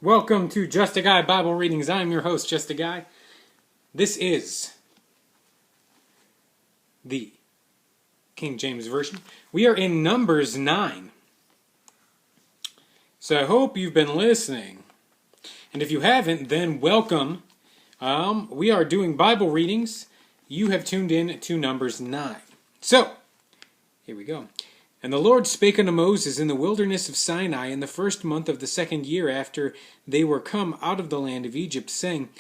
Welcome to Just a Guy Bible Readings. I'm your host, Just a Guy. This is the King James Version. We are in Numbers 9. So I hope you've been listening. And if you haven't, then welcome. We are doing Bible readings. You have tuned in to Numbers 9. So, here we go. And the Lord spake unto Moses in the wilderness of Sinai in the first month of the second year after they were come out of the land of Egypt, saying,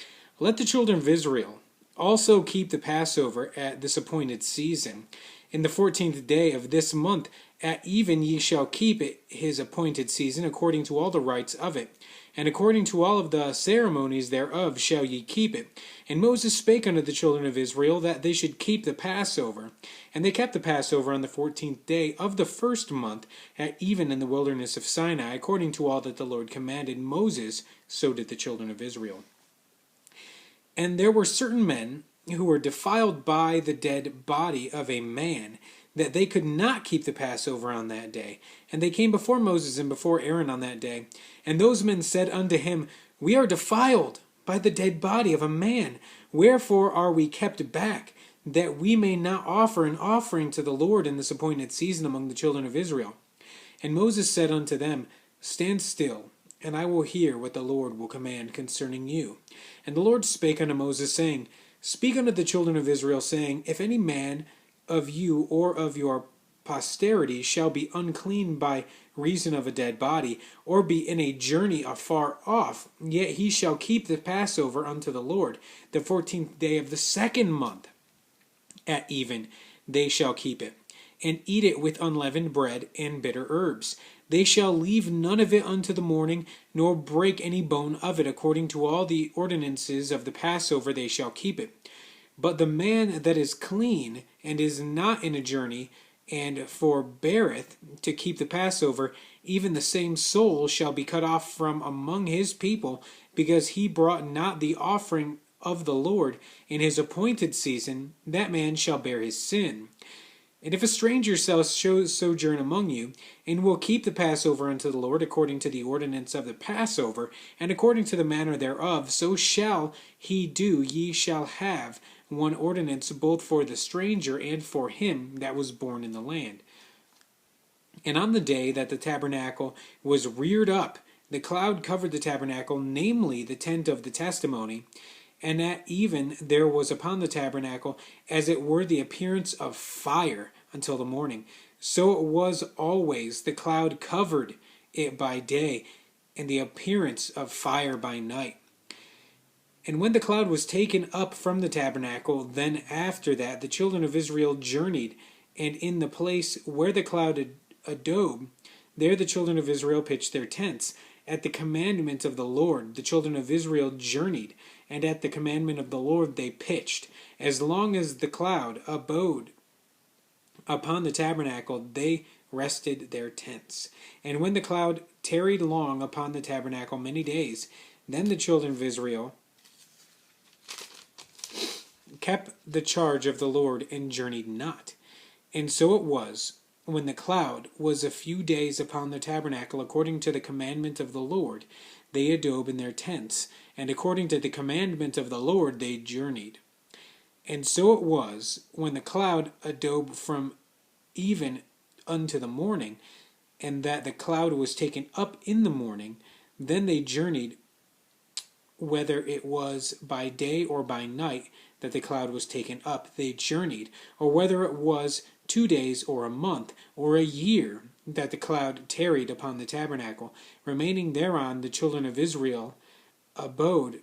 Let the children of Israel also keep the Passover at this appointed season. In the 14th day of this month at even ye shall keep it his appointed season, according to all the rites of it. And according to all of the ceremonies thereof shall ye keep it. And Moses spake unto the children of Israel that they should keep the Passover. And they kept the Passover on the 14th day of the first month at even in the wilderness of Sinai, according to all that the Lord commanded Moses, so did the children of Israel. And there were certain men who were defiled by the dead body of a man, that they could not keep the Passover on that day. And they came before Moses and before Aaron on that day. And those men said unto him, We are defiled by the dead body of a man. Wherefore are we kept back, that we may not offer an offering to the Lord in this appointed season among the children of Israel? And Moses said unto them, Stand still, and I will hear what the Lord will command concerning you. And the Lord spake unto Moses, saying, Speak unto the children of Israel, saying, If any man of you or of your posterity shall be unclean by reason of a dead body, or be in a journey afar off, yet he shall keep the Passover unto the Lord, the 14th day of the second month. At even they shall keep it, and eat it with unleavened bread and bitter herbs. They shall leave none of it unto the morning, nor break any bone of it. According to all the ordinances of the Passover they shall keep it. But the man that is clean, and is not in a journey, and forbeareth to keep the Passover, even the same soul shall be cut off from among his people, because he brought not the offering of the Lord in his appointed season. That man shall bear his sin. And if a stranger shall sojourn among you, and will keep the Passover unto the Lord according to the ordinance of the Passover, and according to the manner thereof, so shall he do. Ye shall have one ordinance both for the stranger and for him that was born in the land. And on the day that the tabernacle was reared up, the cloud covered the tabernacle, namely the tent of the testimony. And at even there was upon the tabernacle as it were the appearance of fire until the morning. So it was always, the cloud covered it by day, and the appearance of fire by night. And when the cloud was taken up from the tabernacle, then after that the children of Israel journeyed, and in the place where the cloud abode, there the children of Israel pitched their tents. At the commandment of the Lord the children of Israel journeyed, and at the commandment of the Lord they pitched. As long as the cloud abode upon the tabernacle, they rested their tents. And when the cloud tarried long upon the tabernacle many days, then the children of Israel kept the charge of the Lord and journeyed not. And so it was, when the cloud was a few days upon the tabernacle, according to the commandment of the Lord, they abode in their tents, and according to the commandment of the Lord they journeyed. And so it was, when the cloud abode from even unto the morning, and that the cloud was taken up in the morning, then they journeyed, whether it was by day or by night that the cloud was taken up, they journeyed, or whether it was 2 days or a month or a year that the cloud tarried upon the tabernacle. Remaining thereon, the children of Israel abode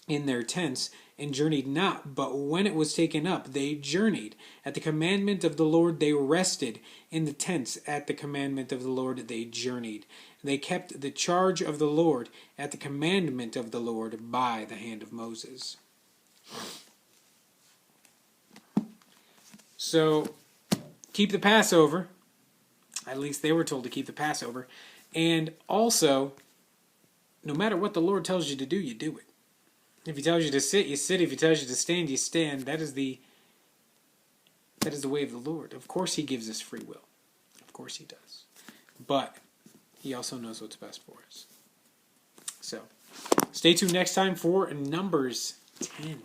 in their tents and journeyed not, but when it was taken up, they journeyed. At the commandment of the Lord they rested in the tents. At the commandment of the Lord they journeyed. They kept the charge of the Lord at the commandment of the Lord by the hand of Moses. So, keep the Passover. At least they were told to keep the Passover. And also, no matter what the Lord tells you to do, you do it. If he tells you to sit, you sit. If he tells you to stand, you stand. That is the way of the Lord. Of course he gives us free will. Of course he does. But he also knows what's best for us. So stay tuned next time for Numbers 10.